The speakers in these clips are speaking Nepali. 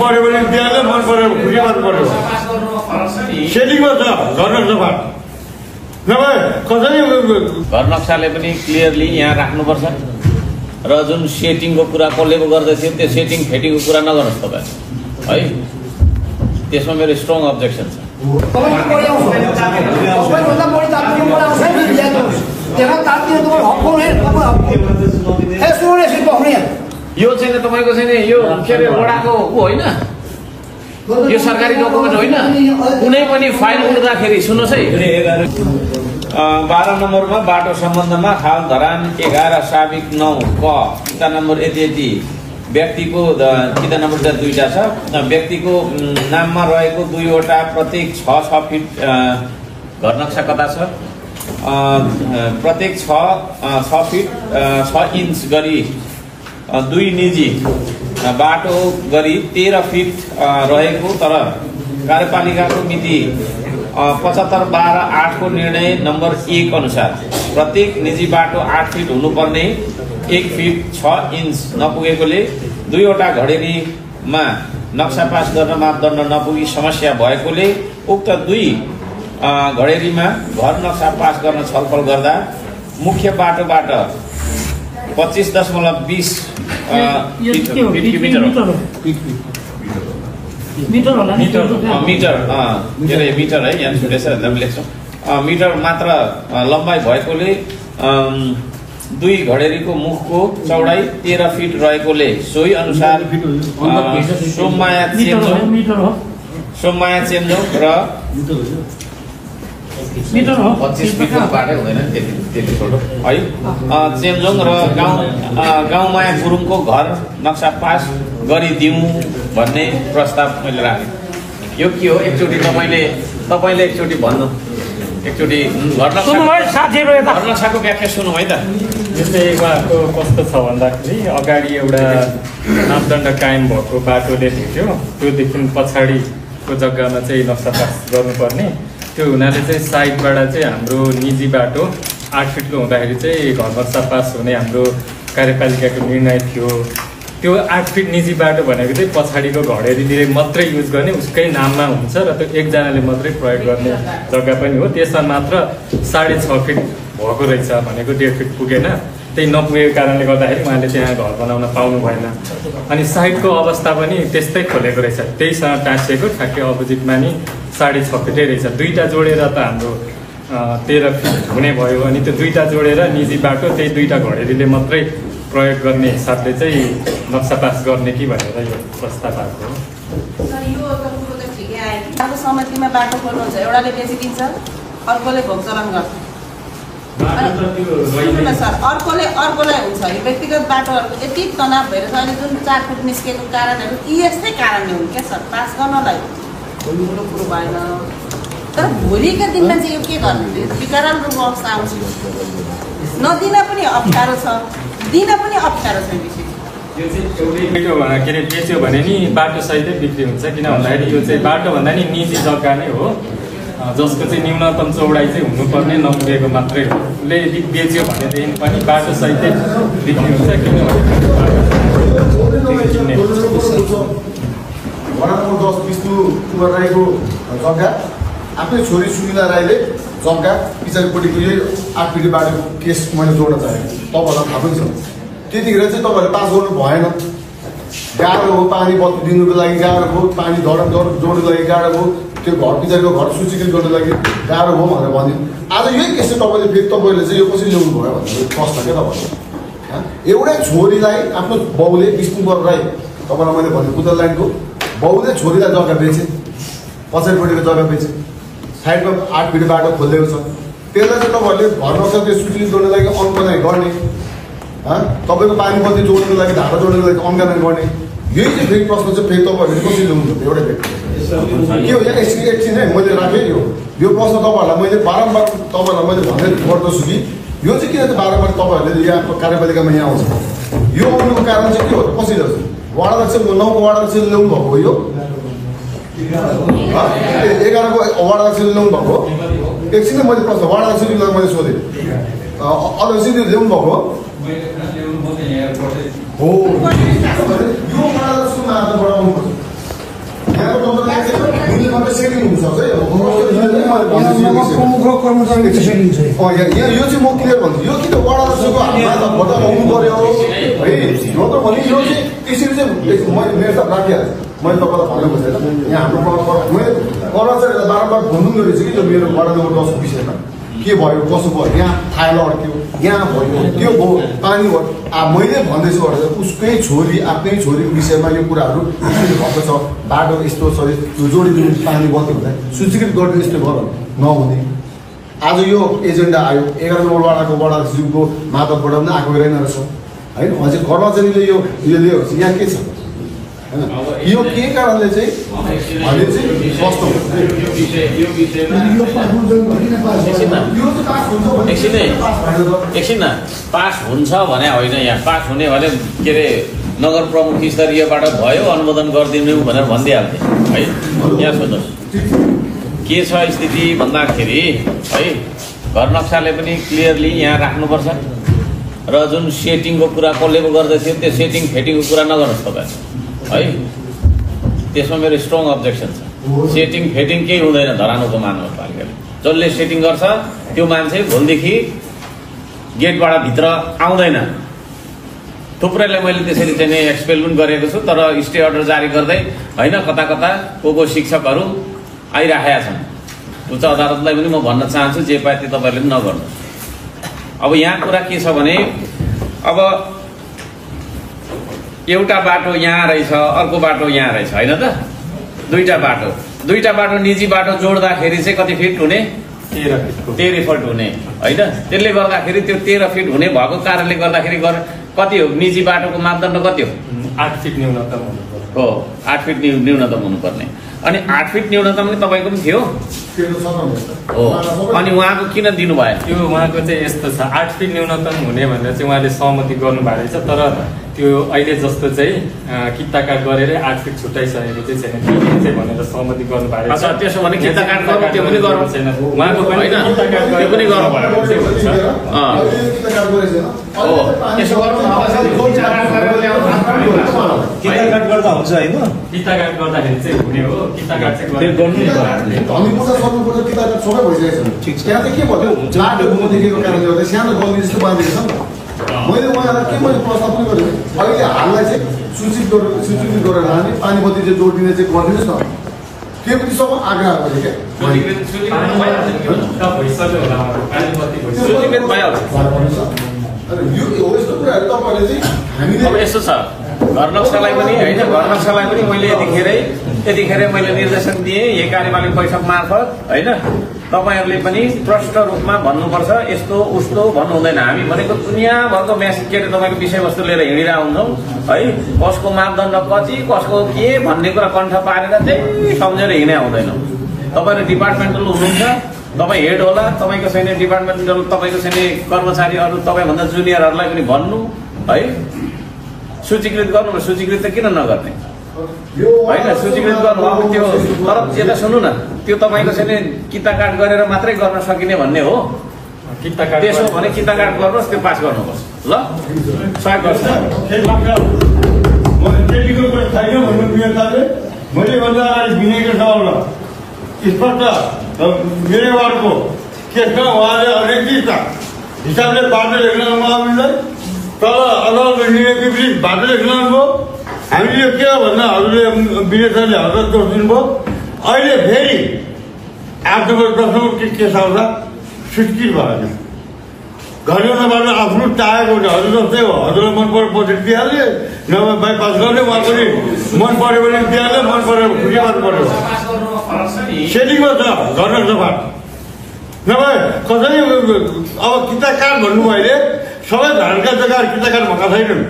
पर्यो भने दिहाल्दै मन पर्यो खुसी मन पर्यो सेटिङमा छ घर नक्सा नभए कसरी घर नक्साले पनि क्लियरली यहाँ राख्नुपर्छ र जुन सेटिङको कुरा कसले गर्दै थियो त्यो सेटिङ फेटिङको कुरा नगर्नुहोस् तपाईँ है त्यसमा मेरो स्ट्रङ अब्जेक्सन छ यो चाहिँ तपाईँको चाहिँ यो के अरे वडाको होइन यो सरकारी डकुमेन्ट होइन कुनै पनि फाइल उड्दाखेरि सुन्नुहोस् है 12 नम्बरमा बाटो सम्बन्धमा खाल धरान 11 साबिक 9 क किता नम्बर यति व्यक्तिको किता नम्बर 2टा छ व्यक्तिको नाममा रहेको 2वटा प्रत्येक 6 फिट घर नक्सा कता छ प्रत्येक 6 फिट 6 इन्च गरी 2 निजी बाटो गरी 13 फिट रहेको तर कार्यपालिकाको मिति 75/12/8 को निर्णय नम्बर 1 अनुसार प्रत्येक निजी बाटो 8 फिट हुनुपर्ने 1 फिट 6 इन्च नपुगेकोले 2वटा घडेरीमा नक्सा पास गर्न मापदण्ड नपुगी समस्या भएकोले उक्त 2 घडेरीमा घर नक्सा पास गर्न छलफल गर्दा मुख्य बाटोबाट 25.20 मिटर है यहाँ छुटेछ लेख्छौँ मिटर मात्र लम्बाइ भएकोले 2 घडेरीको मुखको चौडाइ 13 फिट रहेकोले सोही अनुसार सोममाया चेम्जोङ र 25 फिटको बाटो हुँदैन त्यति छोटो है चेम्जोङ र गाउँमाया गुरुङको घर नक्सा पास गरिदिउँ भन्ने प्रस्ताव मैले राखेँ यो के हो एकचोटि तपाईँले एकचोटि भन्नु एकचोटि घर नक्साको व्याख्या सुनौँ है त जस्तै उहाँको कस्तो छ भन्दाखेरि अगाडि एउटा मापदण्ड कायम भएको बाटोले भेट्यो त्योदेखि पछाडिको जग्गामा चाहिँ नक्सा पास गर्नुपर्ने त्यो हुनाले चाहिँ साइडबाट चाहिँ हाम्रो निजी बाटो 8 फिटको हुँदाखेरि चाहिँ घर नक्सा पास हुने हाम्रो कार्यपालिकाको निर्णय थियो त्यो 8 फिट निजी बाटो भनेको चाहिँ पछाडिको घडेरीले मात्रै युज गर्ने उसकै नाममा हुन्छ र त्यो एकजनाले मात्रै प्रयोग गर्ने जग्गा पनि हो त्यसमा मात्र 6.5 फिट भएको रहेछ भनेको 1.5 फिट पुगेन त्यही नपुगेको कारणले गर्दाखेरि उहाँले त्यहाँ घर बनाउन पाउनु भएन अनि साइडको अवस्था पनि त्यस्तै खोलेको रहेछ त्यहीसँग टाँसिएको ठ्याक्कै अपोजिटमा नि 6.5 फिटै रहेछ 2टा जोडेर त हाम्रो 13 फिट हुने भयो अनि त्यो 2टा जोडेर निजी बाटो त्यही 2टा घडेरीले मात्रै प्रयोग गर्ने हिसाबले चाहिँ नक्सा पास गर्ने कि भनेर यो प्रस्ताव आएको हो सर यो त कुरो त ठिकै आयो बाटो समितिमा बाटो खोल्नुहुन्छ एउटाले बेचिदिन्छ अर्कोले भोग चलान गर्छ सर अर्कोलाई हुन्छ व्यक्तिगत बाटोहरूको यति तनाव भइरहेछ अहिले जुन 4 फुट निस्केको कारणहरू यी यस्तै कारणले हुन् क्या सर पास गर्नलाई ठुलो कुरो भएन तर भोलिका दिनमा चाहिँ यो के गर्ने विकराल रूप अवस्था आउँछ नदिन पनि अप्ठ्यारो छ दिन पनि अप्ठ्यारो छ विषय यो चाहिँ एउटै के अरे बेच्यो भने नि बाटो सहितै बिक्री हुन्छ किन भन्दाखेरि यो चाहिँ बाटो भन्दा नि निजी जग्गा नै हो जसको चाहिँ न्यूनतम चौडाइ चाहिँ हुनुपर्ने नपुगेको मात्रै हो उसले यदि बेच्यो भनेदेखि पनि बाटो सहितै बिक्री हुन्छ किनभने वडा नम्बर 10 विष्णु कुमार राईको जग्गा आफ्नै छोरी सुनिला राईले जग्गा पछाडिपट्टिको यही 8 फिट बाटोको केस मैले जोड्न चाहेँ तपाईँहरूलाई थाहा पनि छ त्यतिखेर चाहिँ तपाईँहरूले पास गर्नु भएन गाह्रो हो पानी बत्ती दिनुको लागि गाह्रो हो पानी जोड्नुको लागि गाह्रो हो त्यो घर पछाडिको घर सूचीकृत गर्नुको लागि गाह्रो हो भनेर भन्यो आज यही केस चाहिँ तपाईँले फेरि तपाईँले चाहिँ यो कसरी ल्याउनु भयो भनेर प्रश्न क्या तपाईँले एउटै छोरीलाई आफ्नो बाउले विष्णु कुमार राई तपाईँलाई मैले भने कुदर लाइनको बाउले छोरीलाई जग्गा बेचे पछाडिपट्टिको जग्गा बेचे साइडमा 8 फिट बाटो खोलिदिएको छ त्यसलाई चाहिँ तपाईँहरूले घर नक्सा त्यो सूचीकृत गर्नुको लागि अङ्कनाइ गर्ने तपाईँको पानी बत्ती जोड्नुको लागि धारा जोड्नुको लागि अङ्कनाइ गर्ने यही चाहिँ फेरि प्रश्न चाहिँ फेरि तपाईँहरूले कसरी ल्याउनु एउटै व्यक्ति के हो यहाँ एकछिन है मैले राखेँ यो प्रश्न तपाईँहरूलाई मैले बारम्बार तपाईँहरूलाई मैले भन्दै गर्दछु कि यो चाहिँ किन चाहिँ बारम्बार तपाईँहरूले यहाँ कार्यपालिकामा यहाँ आउँछ यो आउनुको कारण चाहिँ के हो कसरी आउँछ वडा अध्यक्ष 9 को वडा अध्यक्ष ल्याउनु भएको हो यो 11 को वडा अध्यक्ष ल्याउनु भएको एकछिन मैले प्रश्न वडा अध्यक्षलाई मैले सोधेँ अध्यक्ष ल्याउनु भएको हो यो वडा अध्यक्षको मात्र बढाउनुपर्छ हुनसक्छ है। प्रमुख कर्मचारी त्यसरी हुन्छ यहाँ यो चाहिँ म क्लियर भन्छु, यो किन वडा अध्यक्षको हातमा त भोट आउनु पर्यो है, नत्र भने यो चाहिँ त्यसरी चाहिँ मेरो त राखिहाल्छ। मैले तपाईँलाई भनेको छैन, यहाँ हाम्रो मैले कर्मचारीलाई बारम्बार भन्नु रहेछ कि यो मेरो वडा नम्बर 10 को विषयमा के भयो कसो भयो, यहाँ थाइला अड्क्यो, यहाँ भयो त्यो भयो, पानी भयो। मैले भन्दैछु उसकै छोरी आफ्नै छोरीको विषयमा यो कुराहरू भएको छ, बाटो यस्तो छ, यो जोडिदिनु पानी बत्ती हुँदा सूचीकृत गरिदिनु, यस्तो भयो नहुने। आज यो एजेन्डा आयो 11 नम्बर वाडाको वडाज्यूको मातहतबाट पनि आएको रहेन रहेछ होइन। अझै कर्मचारीले यो लियो यहाँ के छ होइन, यो के कारणले चाहिँ भने चाहिँ कस्तो एकछिन पास हुन्छ भने होइन, यहाँ पास हुने भने के अरे नगर प्रमुख स्तरीयबाट भयो अनुमोदन गरिदिनु भनेर भनिदिइहाल्थेँ है। यहाँ सोध्नुहोस् के छ स्थिति भन्दाखेरि है, घर नक्साले पनि क्लियरली यहाँ राख्नुपर्छ र जुन सेटिङको कुरा कसले गर्दै थियो त्यो सेटिङ फेटिङको कुरा नगर्नुहोस् तपाईँ है। त्यसमा मेरो स्ट्रङ अब्जेक्सन छ। सेटिङ फेटिङ केही हुँदैन धरानुको महानगरपालिकाले। जसले सेटिङ गर्छ त्यो मान्छे भोलिदेखि गेटबाट भित्र आउँदैन। थुप्रैलाई मैले त्यसरी चाहिँ एक्सपेल पनि गरेको छु, तर स्टे अर्डर जारी गर्दै होइन कता कता को शिक्षकहरू आइराखेका छन्। उच्च अदालतलाई पनि म भन्न चाहन्छु जे पाए त्यो तपाईँहरूले पनि नगर्नुहोस्। अब यहाँ कुरा के छ भने अब एउटा बाटो यहाँ रहेछ, अर्को बाटो यहाँ रहेछ होइन त, दुईटा बाटो निजी बाटो जोड्दाखेरि चाहिँ कति फिट हुने 13 फिट हुने होइन। त्यसले गर्दाखेरि त्यो 13 फिट हुने भएको कारणले गर्दाखेरि कति हो निजी बाटोको मापदण्ड कति हो 8 फिट न्यूनतम हो, 8 फिट न्यूनतम हुनुपर्ने। अनि 8 फिट न्यूनतम पनि तपाईँको पनि थियो हो, अनि उहाँको किन दिनु भयो? त्यो उहाँको चाहिँ यस्तो छ 8 फिट न्यूनतम हुने भनेर चाहिँ उहाँले सहमति गर्नुभएको रहेछ, तर त्यो अहिले जस्तो चाहिँ किताकाट गरेर 8 फिट छुट्याइसकेको चाहिँ छैन, चाहिँ भनेर सहमति गर्नुभएको रहेछ। त्यसो भने किताकाट गर्नु त्यो पनि गर्नु छैन उहाँको पनि त्यो पनि गर्नु भएको हो। त्यसो गर्नु किताकाट गर्दा हुन्छ होइन, किताकाट गर्दाखेरि चाहिँ हुने हो, किताकाट चाहिँ गर्नु किताब सबै भइसकेको छ। त्यहाँ चाहिँ के भयो बाटोमा देखेको कारणले गर्दा सानो गल्ती जस्तो बाँधेको छ नि त। मैले उहाँलाई के प्रस्ताव पनि गरेँ, अहिले हाललाई चाहिँ सूचित गरेर लाने पानी बत्ती चाहिँ जोडिदिने चाहिँ गरिदिनुहोस् न, त्यो पनि सब आग्रह गरेँ क्या। यो यस्तो कुराहरू तपाईँले चाहिँ हामीले अब यस्तो छ घर नक्सालाई पनि होइन, घर नक्सालाई पनि मैले यतिखेरै मैले निर्देशन दिएँ यही कार्यपालिक बैठक मार्फत होइन। तपाईँहरूले पनि प्रष्ट रूपमा भन्नुपर्छ, यस्तो उस्तो भन्नु हुँदैन। हामी भनेको दुनियाँभरको म्यासेज के अरे तपाईँको विषयवस्तु लिएर हिँडिरहेको हुन्छौँ है, कसको मापदण्ड कति कसको के भन्ने कुरा कण्ठ पारेर त्यही सम्झेर हिँडे हुँदैनौँ। तपाईँहरू डिपार्टमेन्टल हुनुहुन्छ, तपाईँ हेड होला, तपाईँको छैन डिपार्टमेन्टल, तपाईँको छैन कर्मचारी अरू तपाईँभन्दा जुनियरहरूलाई पनि भन्नु है, सूचीकृत गर्नु। सूचीकृत त किन नगर्ने होइन, सूचीकृत गर्नु। अब त्यो तर यता सुन्नु न, त्यो तपाईँको छैन किताकाट गरेर मात्रै गर्न सकिने भन्ने हो। त्यसो भने किताकाट गर्नुहोस्, त्यो पास गर्नुपर्छ ल, सहयोग गर्छ। मैले भन्दा अगाडि विनयको सवाल स्पष्ट मेरो वार्डको केसमा उहाँले अलिकति हिसाबले बाटो लेख्न नआउनुलाई तल अदालतको निर्णय विपरीत बाटो लेख्न आउनुभयो। हामीले के हो भन्दा हजुरले विवेचनले हजर दोष दिनुभयो। अहिले फेरि 8 नम्बर 10 नम्बर केस आउँदा स्वीकृत भएन। घरबाट आफ्नो चाहेको हजुर जस्तै हो, हजुरलाई मन पऱ्यो पछि दिइहाल्यो, नभए बाइपास गर्ने, उहाँ पनि मन पऱ्यो भने दिइहाल्यो, मन पऱ्यो खुसी मन पऱ्यो सेटिङमा छ घर सफा नभए कसरी। अब किताकाट भन्नुभयो, अहिले सबै धानका जग्गाहरू किताकाट भएका छैनन्,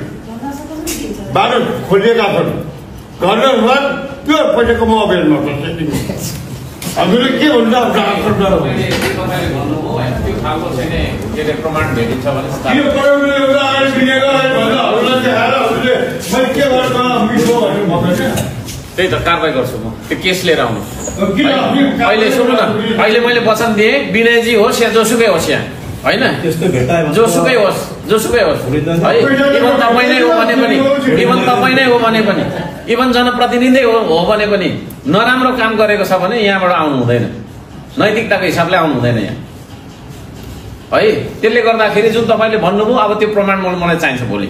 बाटो खोलिएका छन्। घर सफा प्योर पैसा कमाउ अभियानमा हजुरले के भन्नु प्रमाण भेटिन्छ भने त्यही त कारवाही गर्छु म, त्यो केस लिएर आउनु। अहिले सुन्नु न, अहिले मैले वचन दिएँ विनयजी होस् या जोसुकै होस् यहाँ होइन, जोसुकै होस् है, इभन तपाईँ नै हो भने पनि, इभन जनप्रतिनिधि हो भने पनि नराम्रो काम गरेको छ भने यहाँबाट आउनु हुँदैन, नैतिकताको हिसाबले आउनु हुँदैन यहाँ है। त्यसले गर्दाखेरि जुन तपाईँले भन्नुभयो अब त्यो प्रमाण मलाई चाहिन्छ भोलि।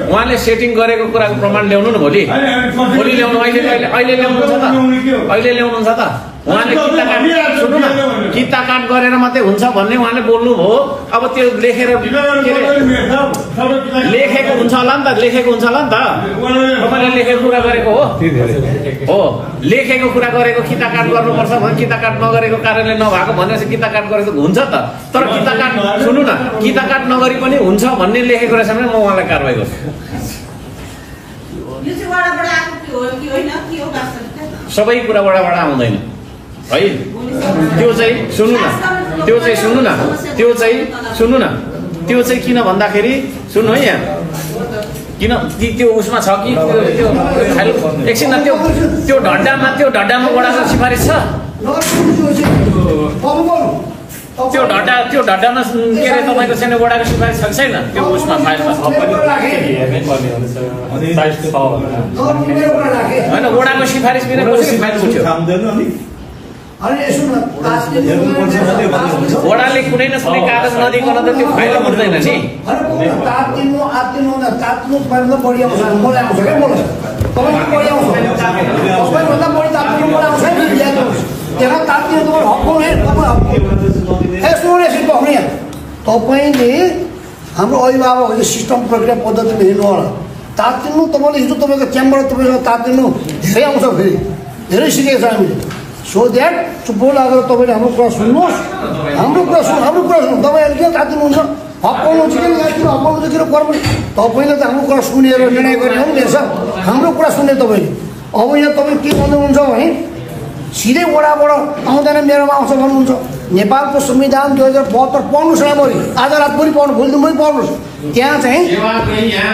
उहाँले सेटिङ गरेको कुराको प्रमाण ल्याउनु न भोलि ल्याउनु। अहिले ल्याउनुहुन्छ त? अहिले ल्याउनुहुन्छ त? उहाँले सुन्नु न, किता काट गरेर मात्रै हुन्छ भन्ने उहाँले बोल्नुभयो। अब त्यो लेखेको हुन्छ होला नि त, लेखेको हुन्छ होला नि त। तपाईँले लेखेको कुरा गरेको हो, लेखेको कुरा गरेको किता काट गर्नुपर्छ भने किता काट नगरेको कारणले नभएको भनेपछि किता काट गरेको हुन्छ त। तर किता काट सुन्नु न, किता काट नगरी पनि हुन्छ भन्ने लेखेको रहेछ भने म उहाँलाई कारवाही गर्छु। सबै कुरा वडाबाट आउँदैन है। त्यो चाहिँ सुन्नु न, त्यो चाहिँ सुन्नु न, त्यो चाहिँ सुन्नु न, त्यो चाहिँ किन भन्दाखेरि सुन्नु है यहाँ, किन त्यो उसमा छ कि त्यो एकछिन न, त्यो ढड्डामा वडाको सिफारिस छ। त्यो ढड्डामा के अरे तपाईँको छैन वडाको सिफारिस छ छैन? त्यो उसमा फाइलमा होइन, वडाको सिफारिस बिना कसरी फाइल उठ्यो? वडाले कुनै न कुनै कागज नदिकन त त्यो फाइल उठ्दैन नि। तपाईँले हाम्रो अभिभावकहरूले सिस्टम प्रक्रिया पद्धतिमा हेर्नु होला। तातिनु तपाईँले हिजो तपाईँको च्याम्बर तपाईँको तातिनु धेरै आउँछ, फेरि धेरै सिकेको छ हामीले। सो द्याट चुप लागेर तपाईँले हाम्रो कुरा सुन्नुहोस्, हाम्रो कुरा सुन्नु। तपाईँहरूले किन तातिनुहुन्छ? हप्काउनु चाहिँ किन याद हप्काउनु चाहिँ किन गर्नु? तपाईँले त हाम्रो कुरा सुनेर निर्णय गर्ने हो नि रहेछ, हाम्रो कुरा सुन्ने तपाईँले। अब यहाँ तपाईँ के भन्नुहुन्छ भने सिधै वडाबाट आउँदैन मेरोमा आउँछ भन्नुहुन्छ। नेपालको संविधान 2072 पढ्नुहोस् राम्ररी, आज रात पनि पढ्नु, भोलि पनि पढ्नुहोस्। त्यहाँ चाहिँ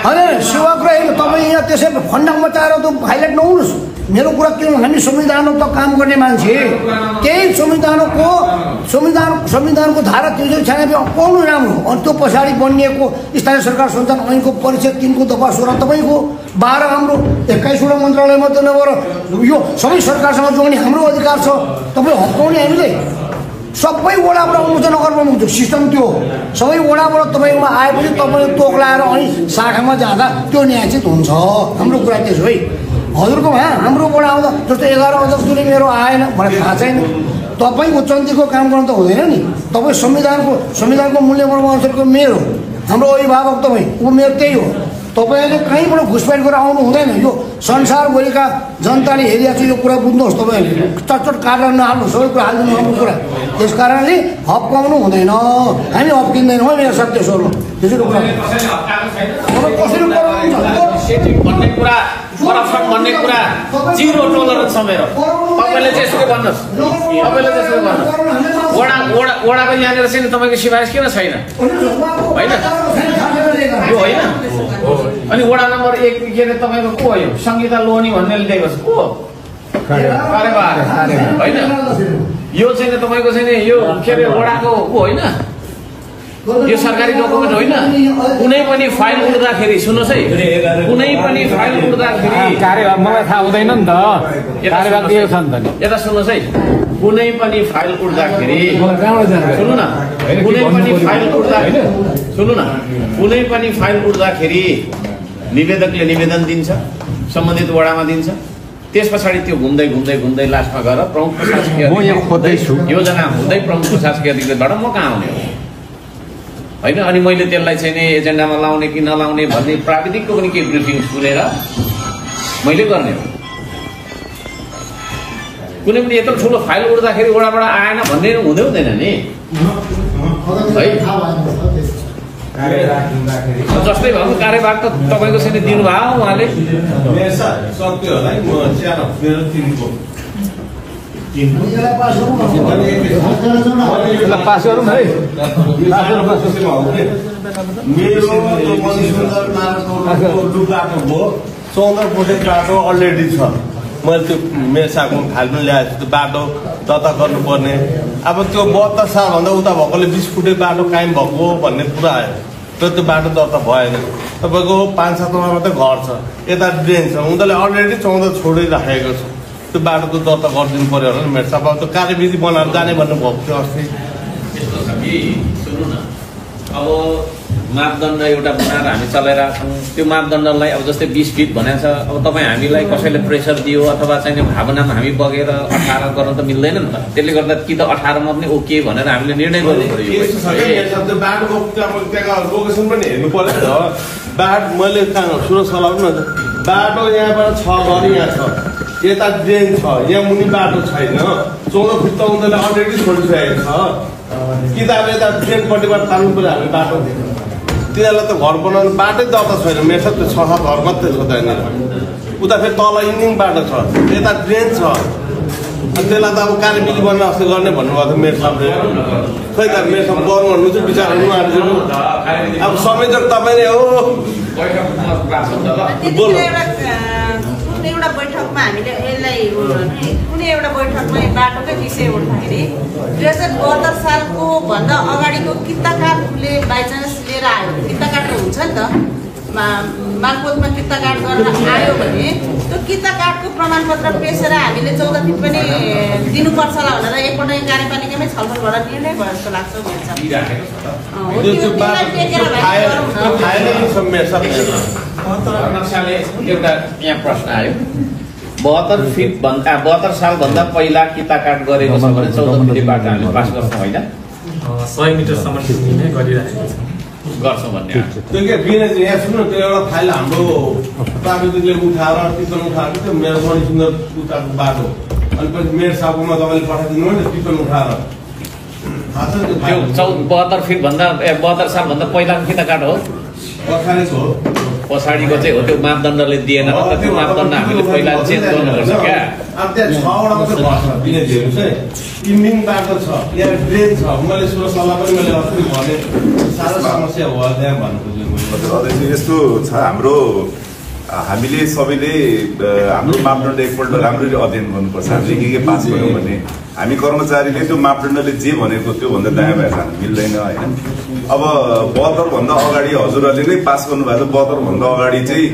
होइन सेवाग्राही तपाईँ यहाँ त्यसै फन्डा मचाएर त हाइलाइट नहुनुहोस्। मेरो कुरा के हो, हामी संविधानमा त काम गर्ने मान्छे, त्यही संविधानको धारा 396 पढ्नु राम्रो। अनि त्यो पछाडि बनिएको स्थानीय सरकार सञ्चालन ऐनको परिषद 3 को दफा 16 तपाईँको, 12 हाम्रो, 21वटा मन्त्रालय मात्रै नभएर यो सबै सरकारसँग जोड्ने हाम्रो अधिकार छ। तपाईँ हप्काउने हामीले सबै वडाबाट आउनु चाहिँ नगर्नुहुन्छ। सिस्टम त्यो सबै वडाबाट तपाईँकोमा आएपछि तपाईँले तोक लाएर अनि शाखामा जाँदा त्यो न्यायचित हुन्छ। हाम्रो कुरा त्यसो है। हजुरको भए हाम्रो वडा आउँदा जस्तो 11 अध्यक्षले मेरो आएन मलाई थाहा छैन। तपाईँ उच्चन्तीको काम गर्नु त हुँदैन नि। तपाईँ संविधानको मूल्यमा अनुसारको मेयर हो, हाम्रो अभिभावक तपाईँ, उमेर त्यही हो। तपाईँले कहीँबाट घुसपैठ गरेर आउनु हुँदैन। यो संसारभरिका जनताले हेरिरहेको छ, यो कुरा बुझ्नुहोस्। तपाईँहरूले चटचट काटेर नहाल्नु, सबै कुरा हालिदिनु हाम्रो कुरा। त्यस कारणले हप्काउनु हुँदैन, हामी हप्किँदैनौँ है मेरो साथी। त्यसो त्यसरी कुरा कसरी भन्ने कुरा, करप्सन भन्ने कुरा जिरो टोलरेन्स छ मेरो। तपाईँले चाहिँ यसो भन्नुहोस्, तपाईँले चाहिँ यसो भन्नुहोस्, वडाको यहाँनिर चाहिँ तपाईँको सिफारिस किन छैन? होइन यो होइन। अनि वडा नम्बर 1 के अरे तपाईँको को हो? यो सङ्गीता लोहनी भन्नेले दिएको छ को? होइन यो चाहिँ तपाईँको चाहिँ यो के अरे वडाको को होइन, यो सरकारी डकुमेन्ट होइन। कुनै पनि फाइल उठ्दाखेरि सुन्नुहोस् है, कुनै पनि फाइल उठ्दाखेरि कार्यभाग मलाई थाहा हुँदैन नि त, कार्यभाग दिएको छ नि त। यता सुन्नुहोस् है, कुनै पनि फाइल उठ्दाखेरि सुन्नु न, कुनै पनि फाइल उठ्दाखेरि सुन्नु न, कुनै पनि फाइल उठ्दाखेरि निवेदकले निवेदन दिन्छ, सम्बन्धित वडामा दिन्छ। त्यस पछाडि त्यो घुम्दै घुम्दै घुम्दै लास्टमा गएर प्रमुख प्रशासकीय योजना हुँदै प्रमुख प्रशासकीय अधिकृतबाट म कहाँ आउने हो होइन। अनि मैले त्यसलाई चाहिँ नि एजेन्डामा लाउने कि नलाउने भन्ने प्राविधिकको पनि केही ब्रिफिङ सुनेर मैले गर्ने हो। कुनै पनि यत्रो ठुलो फाइल उठ्दाखेरि वडाबाट आएन भन्ने हुँदै हुँदैन नि है। जस्तै भए पनि कार्यभाग त तपाईँको चाहिँ दिनुभयो उहाँले। पास गरौँ है। मेरो बाटो भयो 14 फुटे बाटो अलरेडी छ। मैले त्यो मेरो सागमा फाइल पनि ल्याएको छु। त्यो बाटो दत्ता गर्नुपर्ने, अब त्यो 72 सालभन्दा उता भएकोले 20 फुटे बाटो कायम भएको भन्ने कुरा आयो। तर त्यो बाटो दर्ता भएन। तपाईँको 5-7 मात्रै घर छ, यता ड्रेन छ, उनीहरूले अलरेडी 14 छोडिराखेको छ। त्यो बाटो त दर्ता गरिदिनु पऱ्यो होला नि मेरो साहब। अब त्यो कार्यविधि बनाएर जाने भन्नुभएको थियो अस्ति। सुन्नु न, अब मापदण्ड एउटा बनाएर हामी चलाइरहेको छौँ। त्यो मापदण्डलाई अब जस्तै 20 फिट भनेको छ, अब तपाईँ हामीलाई कसैले प्रेसर दियो अथवा चाहिँ भावनामा हामी बगेर 18 गर्न त मिल्दैन नि त। त्यसले गर्दा कि त 18 मा पनि ओके भनेर हामीले निर्णय गर्नु पर्यो। त्यो बाटोको त्यहाँ लोकेसन पनि हेर्नु पर्यो नि त। बाटो मैले सुरज सलाउ न, बाटो यहाँबाट 6 घर यहाँ छ, यता ड्रेन छ, यहाँ मुनि बाटो छैन। 14 फिट त उनीहरूले अलरेडी छोडिसकेको छ कि त अब यता ड्रेनपट्टिबाट तान्नु पर्यो हामी बाटो। तिनीहरूलाई त घर बनाउनु बाटै दर्ता छैन मेरो साथ। त्यो 6-7 घर मात्रै छ त्यहाँनिर। उता फेरि तल इन्डिङ बाटो छ, यता ड्रेन छ। अनि त्यसलाई त अब कार्यविधि बनाएर अस्ति गर्ने भन्नुभएको थियो मेरो साहबले। खै त मेरो साहब गर्नु भन्नु चाहिँ विचार गर्नु अब संयोजक तपाईँ नै हो। एउटा बैठकमा हामीले यसलाई कुनै एउटा बैठकमा बाटोकै विषय उठ्दाखेरि 2072 सालको भन्दा अगाडिको किताकाटले बाइचान्स लिएर आयो, किताकाट हुन्छ नि त। मालपोतमा किताकाट गरेर आयो भने त्यो किताकाटको प्रमाणपत्र पेसेर हामीले 14 फिट पनि दिनुपर्छ होला भनेर एकपल्ट कार्यपालिकामै छलफल गरेर निर्णय भयो जस्तो लाग्छ नक्साले। एउटा यहाँ प्रश्न आयो, 72 सालभन्दा पहिला किताकाट गरेको छ भने 14 फिट बाटो हामीले पास गर्छौँ होइन? 100 मिटरसम्म पुग्ने गरिरहेको छ गर्छौँ भन्ने। त्यो के बिना यहाँ सुन्नु, त्यो एउटा फाइल हाम्रो प्राविधिकले उठाएर टिकन उठाएको थियो मेरो मणि सुन्दर उताको बाटो। अनि पछि मेरो साबुमा तपाईँले पठाइदिनु भयो नि टिकन उठाएर। त्यो 72 फिट भन्दा 72 सालभन्दा पहिलाको किताकाट हो, पछाडिको चाहिँ हो। त्यो मापदण्डले दिएन र त्यो मापदण्ड हामीले पहिला चेन्ज गर्नुपर्छ क्या। अब त्यहाँ 6 वटा मात्रै घर छ बिनेजी हेर्नुहोस् है। इन्डिङ बाटो छ, यहाँ ड्रेन छ। मैले सुरु सल्लाह पनि मैले अस्ति भने साह्रो समस्या हो त्यहाँ भन्नु खोजेको। यस्तो छ हाम्रो हामीले सबैले हाम्रो मापदण्ड एकपल्ट राम्ररी अध्ययन गर्नुपर्छ। हामीले के पास गर्यौँ भने हामी कर्मचारीले त्यो मापदण्डले जे भनेको त्योभन्दा दायाँ भएर जानु मिल्दैन होइन। अब 72 भन्दा अगाडि हजुरहरूले नै पास गर्नुभएको 72 भन्दा अगाडि चाहिँ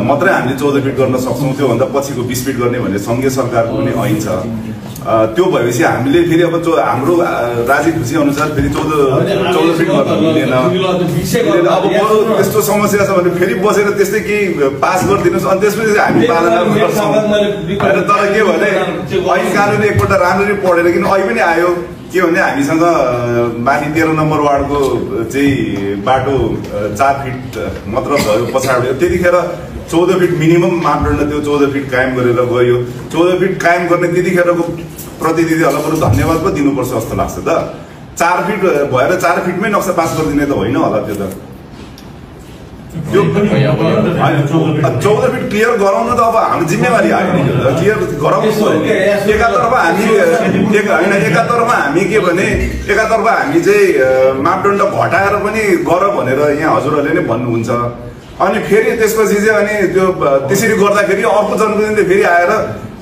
मात्रै हामीले 14 फिट गर्न सक्छौँ, त्योभन्दा पछिको 20 फिट गर्ने भन्ने सङ्घीय सरकारको पनि ऐन छ। त्यो भएपछि हामीले फेरि अब हाम्रो राजी खुसी अनुसार फेरि 14 फिट गर्न मिलेन। अब बरु त्यस्तो समस्या छ भने फेरि बसेर त्यस्तै केही पास गरिदिनुहोस्, अनि त्यसपछि हामी पालना गर्छौँ। तर के भने ऐन कानुन एकपल्ट राम्ररी पढेर, किन अहिले पनि आयो के भने हामीसँग माथि 13 नम्बर वार्डको चाहिँ बाटो 4 फिट मात्र भयो पछाडि। त्यतिखेर 14 फिट मिनिमम मापदण्ड त्यो 14 फिट कायम गरेर गयो। 14 फिट कायम गर्ने त्यतिखेरको प्रतिनिधिहरूलाई बरु धन्यवाद पो दिनुपर्छ जस्तो लाग्छ त। 4 फिट भएर 4 फिटमै नक्सा पास गरिदिने त होइन होला त्यो त। त्यो 14 फिट क्लियर गराउनु त अब हाम्रो जिम्मेवारी आयो नि। क्लियर गराउनु एकातर्फ हामी के भने एकातर्फ हामी चाहिँ मापदण्ड घटाएर पनि गर भनेर यहाँ हजुरहरूले नै भन्नुहुन्छ। अनि फेरि त्यसपछि चाहिँ अनि त्यो त्यसरी गर्दाखेरि अर्को जनप्रतिनिधिले फेरि आएर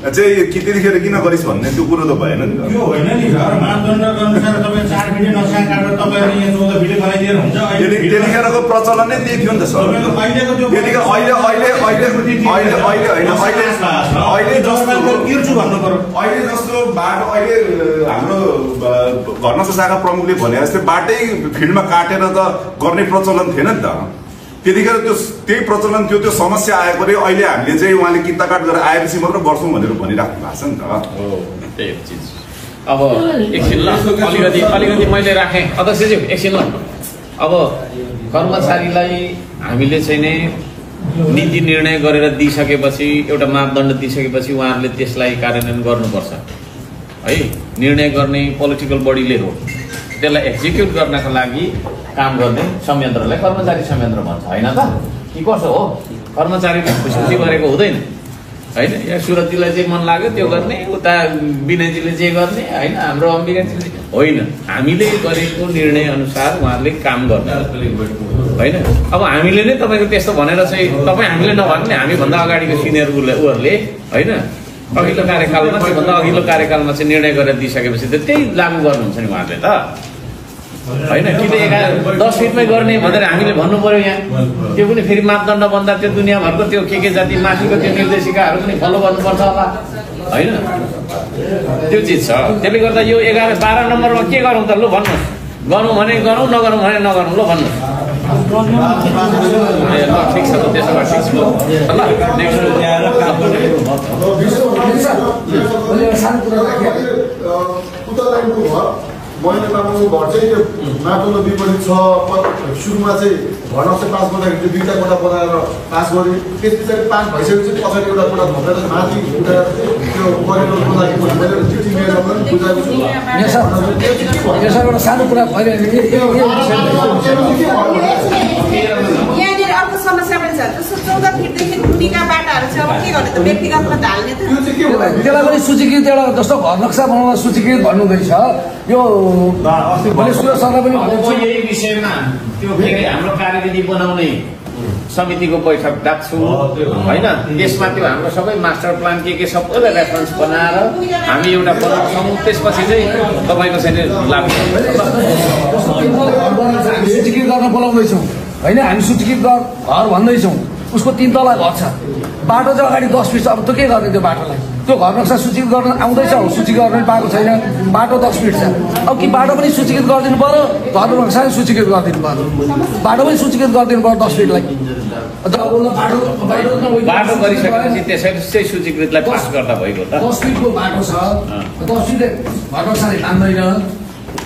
चाहिँ त्यतिखेर किन गरिस् भन्ने त्यो कुरो त भएन नि त। त्यो होइन नि सर, मापदण्डको अनुसार तपाईँ 4 फिट नक्सा काटेर तपाईँहरूले यहाँ 14 फिट बनाइदिएर हुन्छ। त्यतिखेरको प्रचलन नै त्यही थियो नि त सर। अहिले जस्तो बाटो अहिले हाम्रो घर नक्सा शाखा प्रमुखले भने जस्तै बाटै फिल्डमा काटेर त गर्ने प्रचलन थिएन नि त। त्यतिखेर त्यही प्रचलन थियो, त्यो समस्या आएकोले अहिले हामीले चाहिँ उहाँले किताकाट गरेर आएपछि मात्र गर्छौँ भनेर भनिराख्नु भएको छ नि त। त्यही चिज। अब एकछिन ल, अलिकति मैले राखेँ अध्यक्षज्यू एकछिन ल। अब कर्मचारीलाई हामीले चाहिँ नै नीति निर्णय गरेर दिइसकेपछि, एउटा मापदण्ड दिइसकेपछि उहाँहरूले त्यसलाई कार्यान्वयन गर्नुपर्छ है। निर्णय गर्ने पोलिटिकल बडीले हो, त्यसलाई एक्जिक्युट गर्नको लागि काम गर्ने संयन्त्रलाई कर्मचारी संयन्त्र भन्छ होइन त? कि कसो हो? कर्मचारीले खुसी गरेको हुँदैन होइन। यहाँ सुरजीलाई जे मन लाग्यो त्यो गर्ने, उता विनयजीले जे गर्ने होइन, हाम्रो अम्बिकाजीले होइन। हामीले गरेको निर्णय अनुसार उहाँहरूले काम गर्ने होइन। अब हामीले नै तपाईँको त्यस्तो भनेर चाहिँ तपाईँ हामीले नभने हामीभन्दा अगाडिको सिनियर उहरूले होइन अघिल्लो कार्यकालमा त्योभन्दा अघिल्लो कार्यकालमा चाहिँ निर्णय गरेर दिइसकेपछि त त्यही लागू गर्नुहुन्छ नि उहाँहरूले त। होइन कि त 10 फिटमै गर्ने भनेर हामीले भन्नु पर्यो यहाँ। त्यो पनि फेरि मापदण्ड भन्दा त्यो दुनियाँभरको त्यो के जाति माथिको त्यो निर्देशिकाहरू पनि फलो गर्नुपर्छ होला होइन, त्यो चिज छ। त्यसले गर्दा यो 11-12 नम्बरमा के गरौँ त? लु भन्नुहोस्, गरौँ भने गरौँ, नगरौँ भने नगरौँ। लु भन्नुहोस्। ल ठिक छ त, त्यसो भए ठिक छ ल। नेक्स्ट मैले तामाङको घर चाहिँ त्यो माटोको विपरीत छ। सुरुमा चाहिँ घर नक्सा पास गर्दाखेरि चाहिँ 2टा कोठा बनाएर पास गरेँ। त्यस पछाडि 5 भइसकेपछि पछाडि एउटा कोठा थपेर माथि उठाएर त्यो करिडोरको लागि मैले चिठी मेलमा पनि बुझाएको छु। एउटा सानो कुरा यहाँनिर अर्को समस्या पनि छ। जस्तो 14 फिटदेखि मुनिका बाटाहरू छ, अब के गर्ने त? व्यक्तिगतमा ढाल्ने त त्यसलाई पनि सूचीकृत एउटा जस्तो घर नक्सा बनाउन सूचीकृत भन्नुहुँदैछ। यो मैले सुरज सरलाई पनि भनेको छु यही विषयमा त्यो फेरि हाम्रो कार्यविधि बनाउने समितिको बैठक डाक्छु होइन। त्यसमा त्यो हाम्रो सबै मास्टर प्लान के सबैलाई रेफरेन्स बनाएर हामी एउटा बनाउँछौँ। त्यसपछि चाहिँ तपाईँको चाहिँ लागु सूचीकृत गर्न बोलाउँदैछौँ होइन। हामी सूचीकृत घर भन्दैछौँ, उसको 3 तला घर छ, बाटो चाहिँ अगाडि 10 फिट छ। अब त्यो के गर्ने त्यो बाटोलाई? त्यो घर नक्सा सूचीकृत गर्न आउँदैछ, सूचीकृत गर्न पनि पाएको छैन। बाटो 10 फिट छ, अब कि बाटो पनि सूचीकृत गरिदिनु पर्यो, घर नक्सा पनि सूचीकृत गरिदिनु पर्यो, बाटो पनि सूचीकृत गरिदिनु पर्यो 10 फिटलाई। बाटो गरिसकेपछि त्यसै सूचीकृतलाई पास गर्दा भइगयो त। 10 फिटको बाटो छ, 10 फिट घर नक्साले तान्दैन।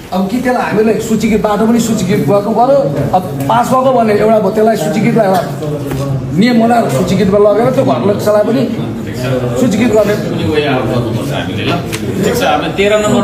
अब कि त्यसलाई हामीले सूचीकृत बाटो पनि सूचीकृत गर्नु पर्यो। अब पास भएको भने एउटा भयो, त्यसलाई सूचीकृत एउटा नियम बनाएर सूचीकृतमा लगेर त्यो घर नक्सालाई पनि सूचीकृत गर्ने हामीले ल। ठिक छ, हामी 13 नम्बर